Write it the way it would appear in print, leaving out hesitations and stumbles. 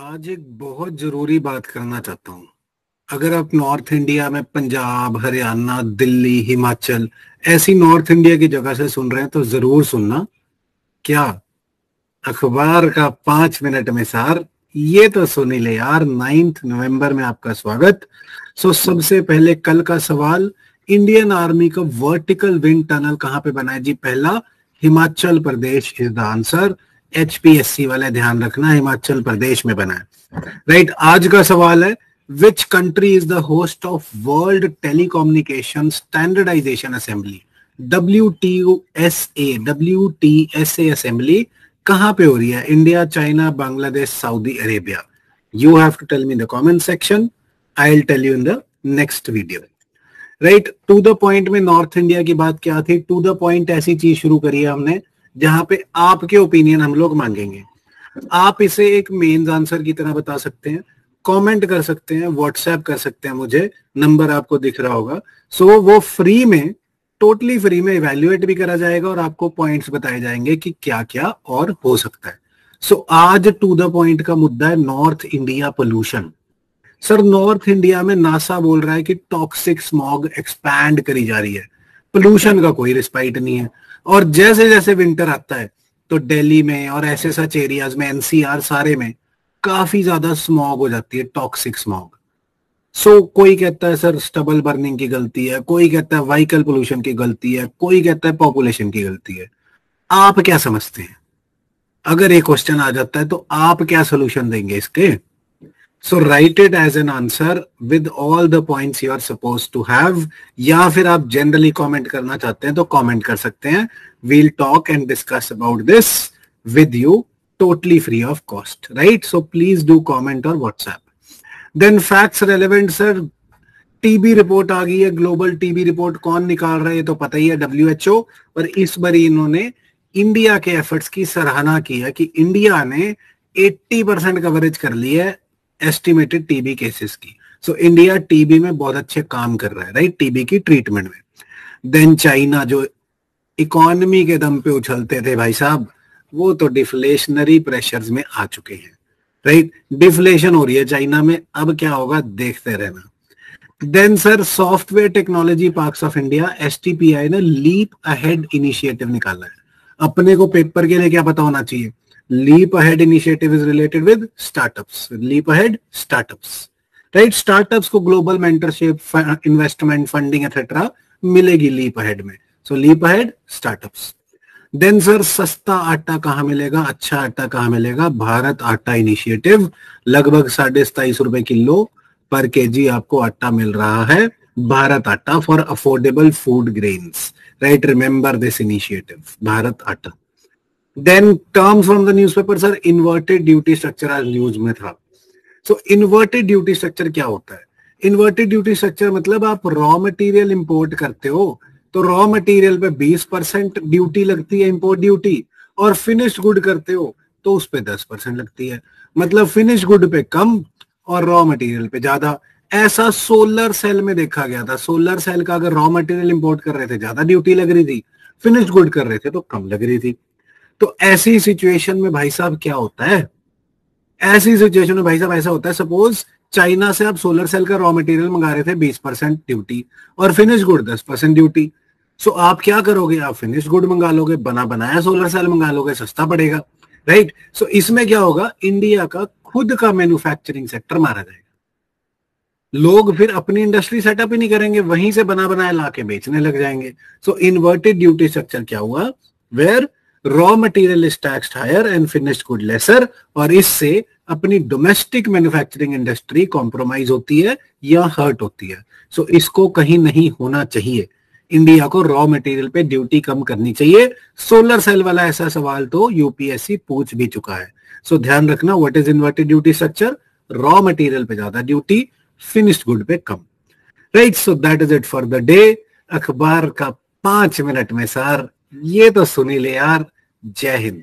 आज एक बहुत जरूरी बात करना चाहता हूँ। अगर आप नॉर्थ इंडिया में पंजाब, हरियाणा, दिल्ली, हिमाचल ऐसी नॉर्थ इंडिया की जगह से सुन रहे हैं तो जरूर सुनना। क्या अखबार का 5 मिनट में सार, ये तो सुन ही ले यार। 9 नवंबर में आपका स्वागत। सबसे पहले कल का सवाल, इंडियन आर्मी का वर्टिकल विंड टनल कहां पे बना है जी? पहला, Himachal Pradesh is the answer. HPSC वाले ध्यान रखना, हिमाचल प्रदेश में बना है। राइट, आज का सवाल है, which country is the host of World Telecommunication Standardization Assembly? WTSA assembly कहां पे हो रही है? India, China, Bangladesh, Saudi Arabia? You have to tell me in the comment section. I will tell you in the next video. Right, to the point में North India की बात क्या थी? टू द पॉइंट ऐसी चीज शुरू करी है हमने जहां पे आपके ओपिनियन हम लोग मांगेंगे। आप इसे एक मेंस आंसर की तरह बता सकते हैं, कमेंट कर सकते हैं, व्हाट्सएप कर सकते हैं मुझे, नंबर आपको दिख रहा होगा। वो फ्री में, टोटली फ्री में इवैल्यूएट भी करा जाएगा और आपको पॉइंट्स बताए जाएंगे कि क्या क्या और हो सकता है। आज टू द पॉइंट का मुद्दा है north India pollution. Sir, north India में नासा बोल रहा है कि टॉक्सिक स्मॉग एक्सपैंड करी जा रही है, पोल्यूशन का कोई रिस्पाइट नहीं है। और जैसे जैसे विंटर आता है तो दिल्ली में और ऐसे सच एरियाज में, एनसीआर सारे में काफी ज्यादा स्मॉग हो जाती है, टॉक्सिक स्मॉग। कोई कहता है सर स्टबल बर्निंग की गलती है, कोई कहता है व्हीकल पोल्यूशन की गलती है, कोई कहता है पॉपुलेशन की गलती है। आप क्या समझते हैं? अगर एक क्वेश्चन आ जाता है तो आप क्या सोल्यूशन देंगे इसके? Write it as an answer with all the points you are suppose to have, या फिर आप जनरली कमेंट करना चाहते हैं तो कमेंट कर सकते हैं। We'll talk and discuss about this with you totally free of cost. Right, so please do comment और WhatsApp. Then facts relevant sir, TB report आ गई है। ग्लोबल टीबी रिपोर्ट कौन निकाल रहा है ये तो पता ही है, WHO। और इस बार इन्होंने इंडिया के एफर्ट्स की सराहना की है कि इंडिया ने 80% कवरेज कर ली है एस्टिमेटेड टीबी केसेस की। इंडिया टीबी में बहुत अच्छे काम कर रहा है, राइट, टीबी की ट्रीटमेंट में। देन चाइना, जो इकोनॉमी के दम पे उछलते थे भाई साहब, वो तो डिफ्लेशनरी प्रेशर्स में आ चुके हैं। राइट, डिफ्लेशन हो रही है चाइना में, अब क्या होगा देखते रहना। Then sir, software technology parks of India, STPI ने लीप अहेड इनिशिएटिव निकाला है। अपने को पेपर के लिए क्या पता होना चाहिए? Leap ahead initiative is related with startups, leap ahead startups. Right, startups को global mentorship, investment, funding etcetera मिलेगी लीप अहेड में। Leap ahead startups. Then sir, सस्ता आटा कहां मिलेगा, अच्छा आटा कहां मिलेगा? भारत आटा इनिशिएटिव, लगभग 27.5 रुपए किलो पर केजी आपको आटा मिल रहा है। Bharat Atta for affordable food grains. Right, remember this initiative, Bharat Atta. Then terms from the newspaper sir, inverted duty structure आज न्यूज में था। इन्वर्टेड ड्यूटी स्ट्रक्चर क्या होता है? इन्वर्टेड ड्यूटी स्ट्रक्चर मतलब आप रॉ मटेरियल इंपोर्ट करते हो तो रॉ मटेरियल पे 20% ड्यूटी लगती है, इंपोर्ट ड्यूटी, और फिनिश्ड गुड करते हो तो उस पे 10% लगती है। मतलब फिनिश गुड पे कम और रॉ मटेरियल पे ज्यादा। ऐसा सोलर सेल में देखा गया था। सोलर सेल का अगर रॉ मटेरियल इंपोर्ट कर रहे थे ज्यादा ड्यूटी लग रही थी, फिनिश्ड गुड कर रहे थे तो कम लग रही थी। तो ऐसी सिचुएशन में भाई साहब क्या होता है? ऐसी सिचुएशन में भाई साहब ऐसा होता है, सपोज चाइना से आप सोलर सेल का रॉ मटेरियल मंगा रहे थे 20% ड्यूटी और फिनिश गुड 10% ड्यूटी। आप क्या करोगे? आप फिनिश गुड मंगा लोगे, बना बनाया सोलर सेल मंगा लोगे, सस्ता पड़ेगा। राइट, इसमें क्या होगा? इंडिया का खुद का मैन्युफैक्चरिंग सेक्टर मारा जाएगा। लोग फिर अपनी इंडस्ट्री सेटअप ही नहीं करेंगे, वहीं से बना बनाया लाके बेचने लग जाएंगे। इन्वर्टेड ड्यूटी स्ट्रक्चर क्या हुआ? Where raw material is taxed higher and finished good lesser, और इससे अपनी डोमेस्टिक मैन्युफैक्चरिंग इंडस्ट्री कॉम्प्रोमाइज होती है या हर्ट होती है। इसको कहीं नहीं होना चाहिए। इंडिया को रॉ मटेरियल पे ड्यूटी कम करनी चाहिए। सोलर सेल वाला ऐसा सवाल तो यूपीएससी पूछ भी चुका है। ध्यान रखना, what is inverted duty structure? Raw material पे ज्यादा ड्यूटी, फिनिश्ड गुड पे कम। Right, that is it for the day. अखबार का 5 मिनट में सार, ये तो सुनी ले यार। जय हिंद।